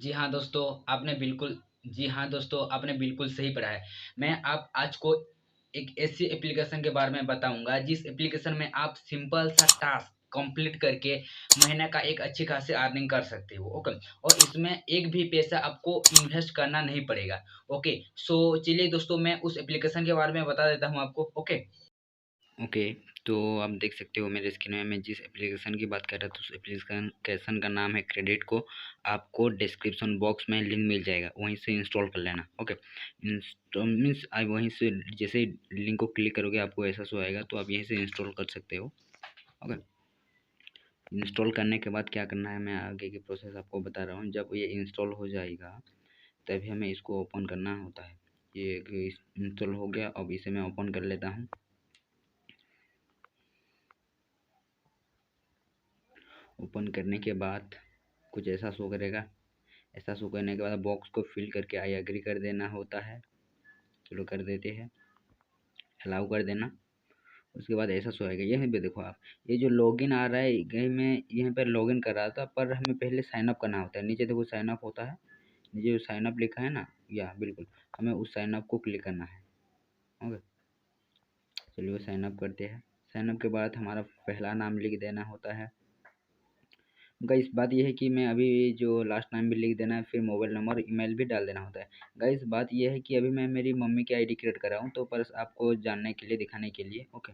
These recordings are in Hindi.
जी हाँ दोस्तों, आपने बिल्कुल सही पढ़ा है। मैं आप आज को एक ऐसी एप्लीकेशन के बारे में बताऊँगा जिस एप्लीकेशन में आप सिंपल सा टास्क कंप्लीट करके महीने का एक अच्छी खासी अर्निंग कर सकते हो। ओके। और इसमें एक भी पैसा आपको इन्वेस्ट करना नहीं पड़ेगा। ओके। सो चलिए दोस्तों, मैं उस एप्लीकेशन के बारे में बता देता हूँ आपको। ओके। ओके। तो आप देख सकते हो मेरे स्क्रीन में मैं जिस एप्लीकेशन की बात कर रहा था उस एप्लीकेशन का नाम है क्रेडिट को। आपको डिस्क्रिप्शन बॉक्स में लिंक मिल जाएगा, वहीं से इंस्टॉल कर लेना। ओके। इंस्टॉल मीन्स आप वहीं से जैसे ही लिंक को क्लिक करोगे आपको ऐसा शो आएगा, तो आप यहीं से इंस्टॉल कर सकते हो। ओके। इंस्टॉल करने के बाद क्या करना है मैं आगे की प्रोसेस आपको बता रहा हूँ। जब ये इंस्टॉल हो जाएगा तभी हमें इसको ओपन करना होता है। ये इंस्टॉल हो गया, अब इसे मैं ओपन कर लेता हूँ। ओपन करने के बाद कुछ ऐसा शो करेगा। ऐसा शो करने के बाद बॉक्स को फिल करके आई एग्री कर देना होता है। चलो कर देते हैं, अलाउ कर देना। उसके बाद ऐसा शो आएगा। यहीं पे देखो आप, ये जो लॉगिन आ रहा है कहीं मैं यहाँ पर लॉगिन कर रहा था, पर हमें पहले साइन अप करना होता है। नीचे देखो साइन अप होता है, नीचे जो साइन अप लिखा है ना, या बिल्कुल हमें उस साइन अप को क्लिक करना है। ओके। चलिए वो साइन अप करते हैं। साइन अप के बाद हमारा पहला नाम लिख देना होता है। गाइस बात यह है कि मैं अभी जो लास्ट नाम भी लिख देना है, फिर मोबाइल नंबर ईमेल भी डाल देना होता है। गाइस बात यह है कि अभी मैं मेरी मम्मी की आईडी क्रिएट कर रहा हूँ, तो पर आपको जानने के लिए, दिखाने के लिए। ओके।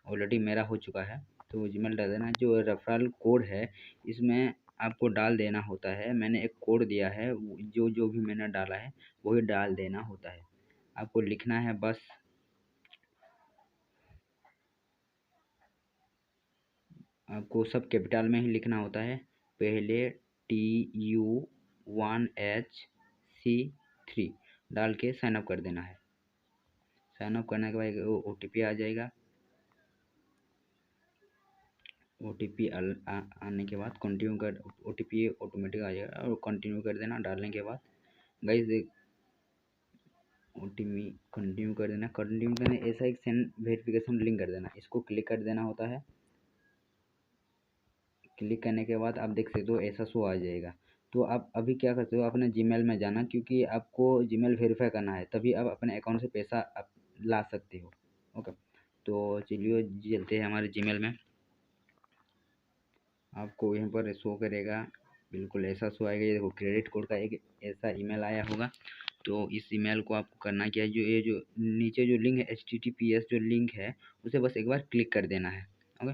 ऑलरेडी मेरा हो चुका है, तो जीमेल डाल देना। जो रेफरल कोड है इसमें आपको डाल देना होता है। मैंने एक कोड दिया है, जो जो भी मैंने डाला है वही डाल देना होता है। आपको लिखना है बस, आपको सब कैपिटल में ही लिखना होता है। पहले TU1HC3 डाल के साइन अप कर देना है। साइन अप करने के बाद OTP आ जाएगा। OTP आने के बाद कंटिन्यू कर, OTP ऑटोमेटिक आ जाएगा और कंटिन्यू कर देना। डालने के बाद गाइस देख, OTP कंटिन्यू कर देना। कंटिन्यू करने ऐसा एक सेंड वेरिफिकेशन लिंक कर देना, इसको क्लिक कर देना होता है। क्लिक करने के बाद आप देख सकते हो ऐसा शो आ जाएगा। तो आप अभी क्या करते हो, अपने जीमेल में जाना, क्योंकि आपको जीमेल वेरीफाई करना है, तभी आप अपने अकाउंट से पैसा आप ला सकते हो। ओके। तो चलिए चलते हैं हमारे जीमेल में। आपको यहाँ पर शो करेगा, बिल्कुल ऐसा शो आएगा। ये देखो क्रेडिट कोड का एक ऐसा ईमेल आया होगा। तो इस ईमेल को आपको करना क्या है, जो ये जो नीचे जो लिंक है HTTPS जो लिंक है उसे बस एक बार क्लिक कर देना है। ओके।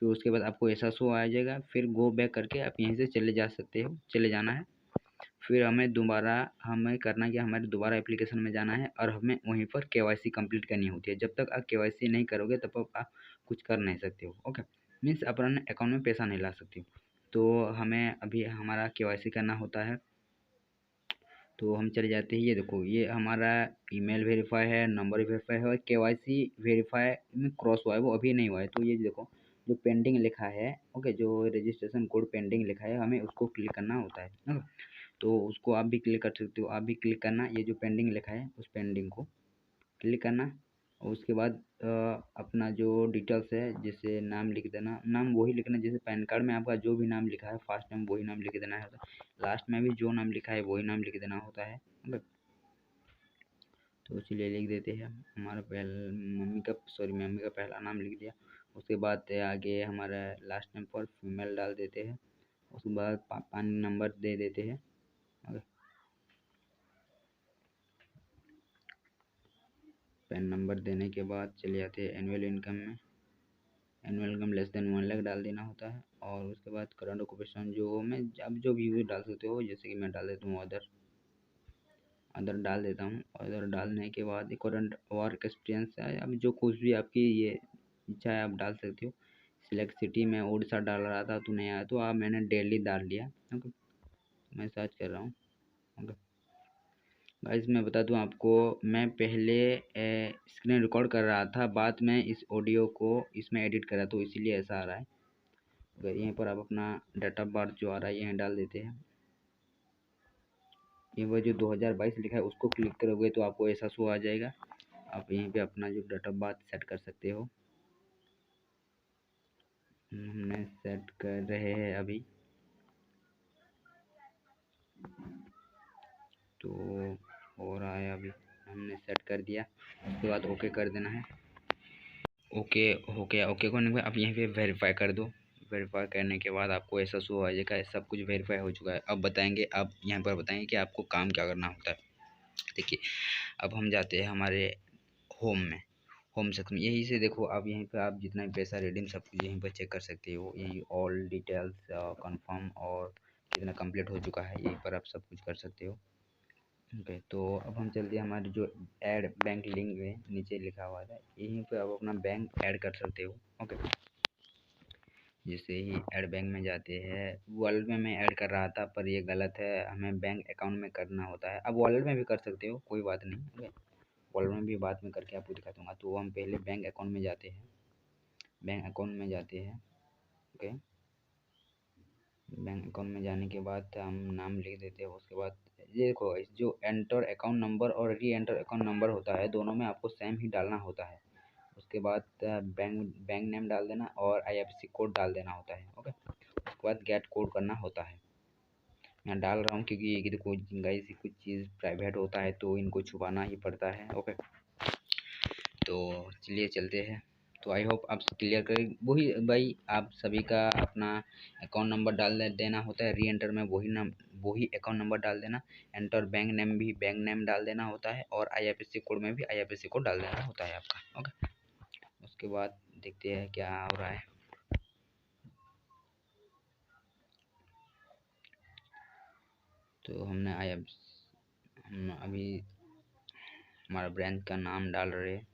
फिर उसके बाद आपको ऐसा शो आ जाएगा, फिर गो बैक करके आप यहीं से चले जा सकते हो, चले जाना है। फिर हमें करना क्या, हमारे दोबारा एप्लीकेशन में जाना है और हमें वहीं पर KYC कंप्लीट करनी होती है। जब तक आप KYC नहीं करोगे तब तक आप कुछ कर नहीं सकते हो। ओके। मीन्स अपने अकाउंट में पैसा नहीं ला सकते हो। तो हमें अभी हमारा KYC करना होता है। तो हम चले जाते हैं। ये देखो ये हमारा ईमेल वेरीफाई है, नंबर वेरीफाई है, और KYC वेरीफाई में क्रॉस हुआ है, वो अभी नहीं हुआ है। तो ये देखो जो पेंडिंग लिखा है, ओके, जो रजिस्ट्रेशन कोड पेंडिंग लिखा है हमें उसको क्लिक करना होता है। ओके। तो उसको आप भी क्लिक कर सकते हो, आप भी क्लिक करना। ये जो पेंडिंग लिखा है उस पेंडिंग को क्लिक करना। और उसके बाद अपना जो डिटेल्स है, जैसे नाम लिख देना, नाम वही लिखना जैसे पैन कार्ड में आपका जो भी नाम लिखा है, फर्स्ट नेम वही नाम लिख देना है, लास्ट में भी जो नाम लिखा है वही नाम लिख देना होता है। तो चलिए लिख देते हैं हमारा मम्मी का पहला नाम लिख दिया। उसके बाद आगे हमारा लास्ट नेम पर फीमेल डाल देते हैं। उसके बाद पानी नंबर दे देते हैं। पैन नंबर देने के बाद चले जाते हैं एनुअल इनकम में। Annual income less than 1 lakh डाल देना होता है। और उसके बाद करंट ऑक्यूपेशन जो मैं अब जो भी डाल सकते हो, जैसे कि मैं डाल देता हूँ अदर डाल देता हूँ। अदर डालने के बाद करंट वर्क एक्सपीरियंस है, अब जो कुछ भी आपकी ये इच्छा है आप डाल सकते हो। सिलेक्ट सिटी में उड़ीसा डाल रहा था तो नहीं आया, तो अब मैंने दिल्ली डाल दिया। ओके। मैं सर्च कर रहा हूँ। ओके। गाइस मैं बता दूं आपको, मैं पहले स्क्रीन रिकॉर्ड कर रहा था, बाद में इस ऑडियो को इसमें एडिट करा, तो इसीलिए ऐसा आ रहा है। अगर यहीं पर आप अपना डेट ऑफ बर्थ जो आ रहा है यहाँ डाल देते हैं। ये वो जो 2022 लिखा है उसको क्लिक करोगे तो आपको ऐसा शो आ जाएगा। आप यहीं पे अपना जो डेट ऑफ बर्थ सेट कर सकते हो। हमने सेट कर रहे हैं अभी। तो हो रहा है, अभी हमने सेट कर दिया। उसके बाद ओके कर देना है। ओके हो गया। ओके करने के बाद आप यहीं पे वेरीफाई कर दो। वेरीफाई करने के बाद आपको ऐसा शो आ जाएगा, सब कुछ वेरीफाई हो चुका है। अब बताएंगे, अब यहाँ पर बताएंगे कि आपको काम क्या करना होता है। देखिए, अब हम जाते हैं हमारे होम में, होम सेक्शन। यहीं से देखो, आप यहीं पर आप जितना भी पैसा रिडीम सब कुछ यहीं पर चेक कर सकते हो। यही ऑल डिटेल्स कंफर्म और कितना कंप्लीट हो चुका है, यहीं पर आप सब कुछ कर सकते हो। ओके, तो अब हम चलते हैं हमारे जो ऐड बैंक लिंक है, नीचे लिखा हुआ था, यहीं पे आप अपना बैंक ऐड कर सकते हो। ओके, जैसे ही ऐड बैंक में जाते हैं, वॉलेट में मैं ऐड कर रहा था पर ये गलत है, हमें बैंक अकाउंट में करना होता है। अब वॉलेट में भी कर सकते हो, कोई बात नहीं। ओके, वॉलेट में भी बाद में करके आपको दिखा दूँगा। तो हम पहले बैंक अकाउंट में जाते हैं, बैंक अकाउंट में जाते हैं। ओके, बैंक अकाउंट में जाने के बाद हम नाम लिख देते हैं। उसके बाद ये देखो, जो एंटर अकाउंट नंबर और री एंटर अकाउंट नंबर होता है, दोनों में आपको सेम ही डालना होता है। उसके बाद बैंक नेम डाल देना और आईएफएससी कोड डाल देना होता है। ओके, उसके बाद गेट कोड करना होता है। मैं डाल रहा हूँ क्योंकि ये देखो गाइस, कुछ चीज़ प्राइवेट होता है तो इनको छुपाना ही पड़ता है। ओके, तो चलिए चलते हैं। तो आई होप आप क्लियर करें। वही भाई, आप सभी का अपना अकाउंट नंबर डाल देना होता है। री एंटर में वही अकाउंट नंबर डाल देना। एंटर बैंक नेम भी बैंक नेम डाल देना होता है और आईएफएससी कोड में भी आईएफएससी कोड डाल देना होता है आपका। ओके, उसके बाद देखते हैं क्या हो रहा है। तो हम अभी हमारा ब्रांच का नाम डाल रहे हैं।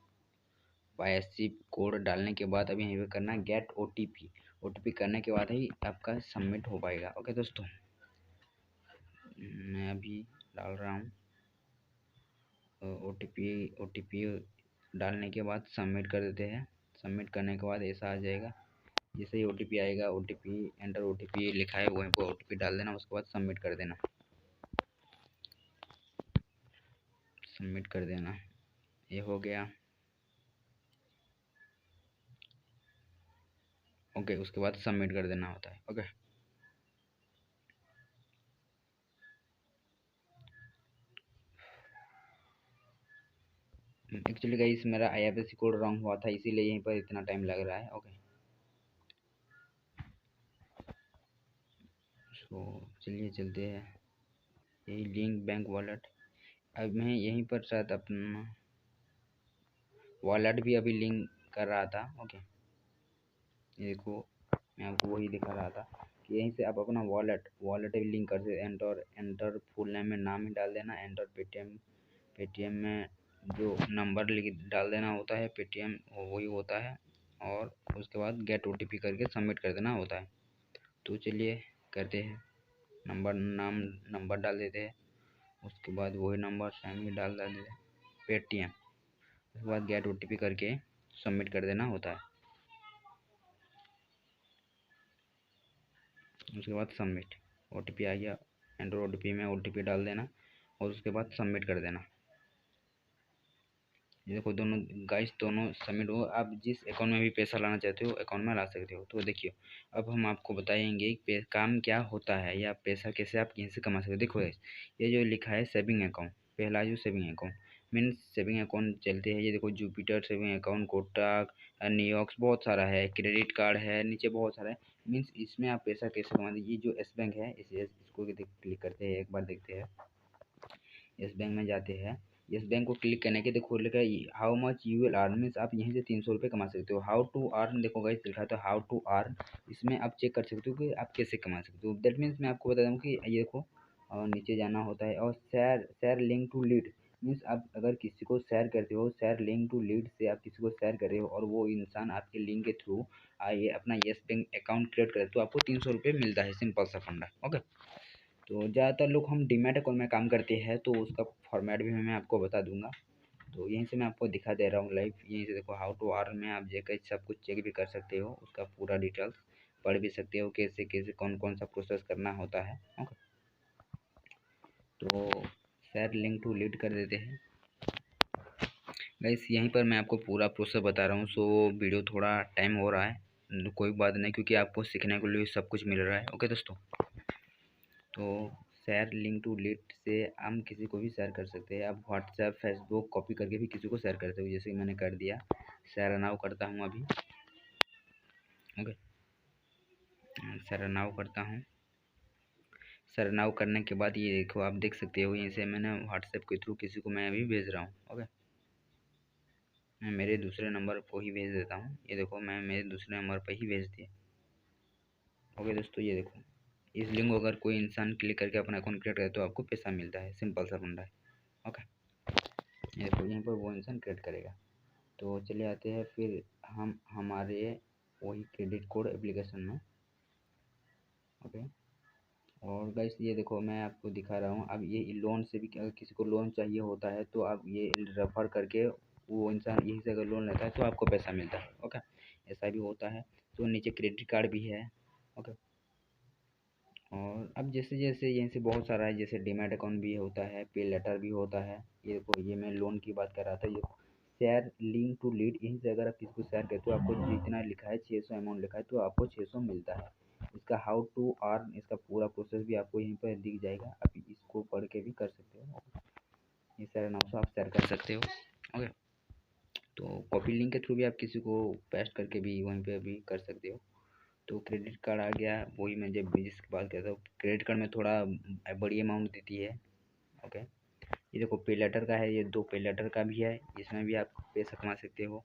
आईएफएससी कोड डालने के बाद अभी यहीं पे करना है गेट ओटीपी। ओटीपी करने के बाद ही आपका सबमिट हो पाएगा। ओके दोस्तों, मैं अभी डाल रहा हूँ ओटीपी डालने के बाद सबमिट कर देते हैं। सबमिट करने के बाद ऐसा आ जाएगा, जैसे ही ओटीपी आएगा, ओटीपी एंटर ओटीपी लिखा है वहीं पर ओटीपी डाल देना। उसके बाद सबमिट कर देना, सबमिट कर देना। ये हो गया। ओके, उसके बाद सबमिट कर देना होता है। ओके, एक्चुअली गाइस मेरा आईएफएससी कोड रॉन्ग हुआ था, इसीलिए यहीं पर इतना टाइम लग रहा है। ओके, सो चलिए चलते हैं। यही लिंक बैंक वॉलेट, अब मैं यहीं पर शायद अपना वॉलेट भी अभी लिंक कर रहा था। ओके, ये देखो, मैं आपको वही दिखा रहा था कि यहीं से आप अपना वॉलेट भी लिंक कर सकते। एंटर फुल नेम में नाम ही डाल देना। एंटर पेटीएम में जो नंबर लिख डाल देना होता है, पेटीएम वही होता है। और उसके बाद गेट ओटीपी करके सबमिट कर देना होता है। तो चलिए करते हैं। नंबर डाल देते हैं। उसके बाद वही नंबर सेम ही डाल देते हैं, पेटीएम। उसके बाद गेट ओटीपी करके सबमिट कर देना होता है। उसके बाद सबमिट, ओटीपी आ गया, एंटर ओटीपी में ओटीपी डाल देना और उसके बाद सबमिट कर देना। ये देखो, दोनों गाइस दोनों सबमिट हो। आप जिस अकाउंट में भी पैसा लाना चाहते हो अकाउंट में ला सकते हो। तो देखिए, अब हम आपको बताएंगे काम क्या होता है या पैसा कैसे आप कहीं से कमा सकते हो। देखो गाइस, ये जो लिखा है सेविंग अकाउंट, पहला जो saving account means saving account चलते हैं। ये देखो, जुपिटर सेविंग अकाउंट, कोटक, नियोक्स, बहुत सारा है, क्रेडिट कार्ड है, नीचे बहुत सारा है। मीन्स इसमें आप पैसा कैसे कमाते हैं। ये जो येस बैंक है, इसको क्लिक करते हैं, एक बार देखते हैं। येस बैंक में जाते हैं। येस बैंक को क्लिक करने के देखो लिखा है how much you will earn, means आप यहीं से 300 रुपये कमा सकते हो। हाउ टू अर्न देखो गाइस लिखा है, तो हाउ टू अर्न इसमें आप चेक कर सकते हो कि आप कैसे कमा सकते हो। दैट मीन्स मैं आपको बता दूँ कि ये देखो, और नीचे जाना होता है और share link to lead, means आप अगर किसी को शेयर करते हो, शेयर लिंक टू लीड से आप किसी को शेयर कर रहे हो और वो इंसान आपके लिंक के थ्रू ये अपना येस बैंक अकाउंट क्रिएट करे तो आपको 300 रुपये मिलता है। सिंपल सा फंडा। ओके, तो ज़्यादातर लोग हम डीमैट अकाउंट में काम करते हैं, तो उसका फॉर्मेट भी मैं आपको बता दूंगा। तो यहीं से मैं आपको दिखा दे रहा हूँ लाइव। यहीं से देखो, हाउ टू अर्न में आप जेकर सब कुछ चेक भी कर सकते हो, उसका पूरा डिटेल्स पढ़ भी सकते हो, कैसे कैसे कौन कौन सा प्रोसेस करना होता है। ओके, तो शेयर लिंक टू लीड कर देते हैं गाइस। यहीं पर मैं आपको पूरा प्रोसेस बता रहा हूँ। सो वीडियो थोड़ा टाइम हो रहा है, कोई बात नहीं, क्योंकि आपको सीखने के लिए सब कुछ मिल रहा है। ओके दोस्तों, तो शेयर लिंक टू लीड से हम किसी को भी शेयर कर सकते हैं। आप व्हाट्सएप फेसबुक कॉपी करके भी किसी को शेयर कर सकते हो, जैसे कि मैंने कर दिया। शेयर नाउ करता हूँ अभी। ओके, शेयर नाउ करता हूँ। शेयर नाउ करने के बाद ये देखो, आप देख सकते हो इसे मैंने व्हाट्सएप के थ्रू किसी को मैं अभी भेज रहा हूँ। ओके, मैं मेरे दूसरे नंबर को ही भेज देता हूँ। ये देखो, मैं मेरे दूसरे नंबर पर ही भेज दिया। ओके दोस्तों, ये देखो, इस लिंक को अगर कोई इंसान क्लिक करके अपना अकाउंट क्रिएट करे तो आपको पैसा मिलता है। सिंपल सा फंडा है। ओके, ये देखो, यहाँ पर वो इंसान क्रिएट करेगा। तो चलिए आते हैं फिर हम हमारे वही क्रेडिट कोड एप्लीकेशन में। ओके, और गाइस ये देखो, मैं आपको दिखा रहा हूँ। अब ये लोन से भी अगर किसी को लोन चाहिए होता है तो आप ये रेफ़र करके वो इंसान यहीं से अगर लोन लेता है तो आपको पैसा मिलता है। ओके, ऐसा भी होता है। तो नीचे क्रेडिट कार्ड भी है। ओके, और अब जैसे जैसे यहीं से बहुत सारा है, जैसे डीमैट अकाउंट भी होता है, पे लेटर भी होता है। ये देखो, ये मैं लोन की बात कर रहा था। ये शेयर लिंक टू लीड, यहीं से अगर आप किसी को शेयर करते हो, आपको जितना लिखा है 600 अमाउंट लिखा है तो आपको 600 मिलता है। इसका हाउ टू अर्न, इसका पूरा प्रोसेस भी आपको यहीं पर दिख जाएगा। आप इसको पढ़ के भी कर सकते हो। ये शेयर नाउ से आप शेयर कर सकते हो। ओके, तो कॉपी लिंक के थ्रू भी आप किसी को पेस्ट करके भी वहीं पे भी कर सकते हो। तो क्रेडिट कार्ड आ गया, वही मैं जब जिसकी बात करता हूँ। क्रेडिट कार्ड में थोड़ा बड़ी अमाउंट देती है। ओके, ये देखो, पे लेटर का है, ये 2 पे लेटर का भी है, इसमें भी आप पैसा कमा सकते हो।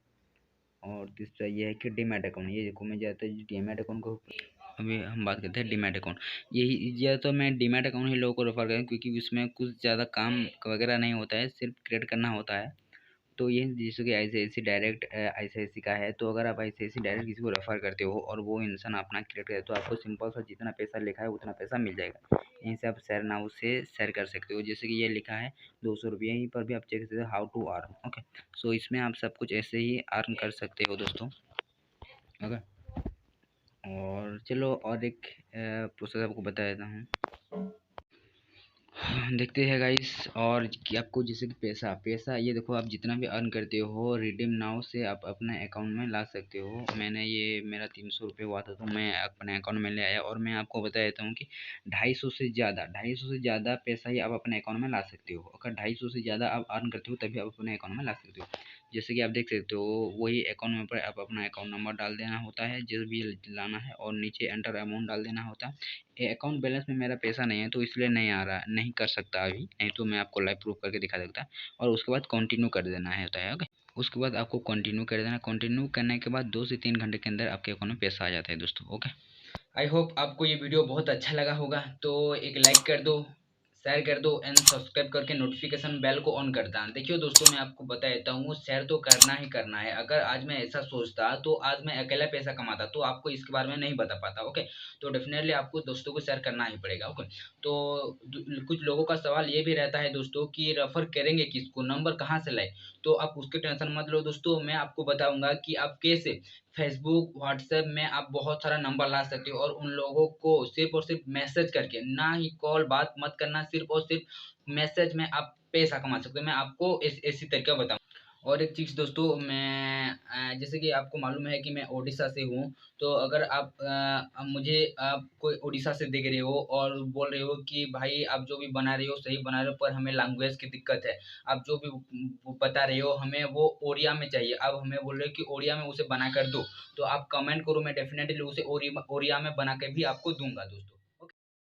और तीसरा ये है कि डीमैट अकाउंट। ये देखो, मैं ज़्यादातर डीमैट अकाउंट को, अभी हम बात करते हैं डीमैट अकाउंट। यही ज़्यादातर मैं डीमैट अकाउंट ही लोगों को रेफर करूँ, क्योंकि उसमें कुछ ज़्यादा काम वगैरह नहीं होता है, सिर्फ क्रिएट करना होता है। तो ये जैसे कि ICICI डायरेक्ट ICICI का है, तो अगर आप ICICI डायरेक्ट किसी को रेफ़र करते हो और वो इंसान अपना क्रिएट करे तो आपको सिंपल सा जितना पैसा लिखा है उतना पैसा मिल जाएगा। यहीं से आप शेयर नाउ से शेयर कर सकते हो। जैसे कि ये लिखा है 200 रुपये, यहीं पर भी आप चेक कर सकते हो हाउ टू अर्न। ओके, सो इसमें आप सब कुछ ऐसे ही अर्न कर सकते हो दोस्तों। ओके, और चलो और एक प्रोसेस आपको बता देता हूँ। देखते हैं गाइस, और कि आपको जैसे कि पैसा ये देखो, आप जितना भी अर्न करते हो रिडीम नाउ से आप अपने अकाउंट में ला सकते हो। मैंने ये मेरा 300 रुपये हुआ था तो मैं अपने अकाउंट में ले आया। और मैं आपको बता देता हूँ कि 250 से ज़्यादा पैसा ही आप अपने अकाउंट में ला सकते हो। अगर 250 से ज़्यादा आप अर्न करते हो तभी आप अपने अकाउंट में ला सकते हो। जैसे कि आप देख सकते हो, वही अकाउंट में पर आप अपना अकाउंट नंबर डाल देना होता है जो भी लाना है, और नीचे एंटर अमाउंट डाल देना होता है। ये अकाउंट बैलेंस में मेरा पैसा नहीं है तो इसलिए नहीं आ रहा, नहीं कर सकता अभी, नहीं तो मैं आपको लाइव प्रूफ करके दिखा सकता। और उसके बाद कंटिन्यू कर देना है होता है। ओके, उसके बाद आपको कंटिन्यू कर देना। कंटिन्यू करने के बाद 2 से 3 घंटे के अंदर आपके अकाउंट में पैसा आ जाता है दोस्तों। ओके, आई होप आपको ये वीडियो बहुत अच्छा लगा होगा, तो एक लाइक कर दो, शेयर कर दो एंड सब्सक्राइब करके नोटिफिकेशन बेल को ऑन कर देना। देखियो दोस्तों, मैं आपको बता देता हूँ, शेयर तो करना ही करना है। अगर आज मैं ऐसा सोचता तो आज मैं अकेला पैसा कमाता, तो आपको इसके बारे में नहीं बता पाता। ओके, तो डेफिनेटली आपको दोस्तों को शेयर करना ही पड़ेगा। ओके, तो कुछ लोगों का सवाल ये भी रहता है दोस्तों कि रेफर करेंगे किसको, नंबर कहाँ से लाए। तो आप उसकी टेंशन मत लो दोस्तों, मैं आपको बताऊंगा कि आप कैसे फेसबुक व्हाट्सएप में आप बहुत सारा नंबर ला सकते हो और उन लोगों को सिर्फ और सिर्फ मैसेज करके, ना ही कॉल बात मत करना, सिर्फ और सिर्फ मैसेज में आप पैसा कमा सकते हो। मैं आपको ऐसी तरीका बताऊँ। और एक चीज़ दोस्तों, मैं जैसे कि आपको मालूम है कि मैं उड़ीसा से हूँ। तो अगर आप आप कोई उड़ीसा से देख रहे हो और बोल रहे हो कि भाई आप जो भी बना रहे हो सही बना रहे हो, पर हमें लैंग्वेज की दिक्कत है, आप जो भी वो बता रहे हो हमें वो ओडिया में चाहिए, अब हमें बोल रहे हो कि ओडिया में उसे बना कर दो, तो आप कमेंट करो, मैं डेफिनेटली उसे ओडिया में बना कर भी आपको दूंगा दोस्तों।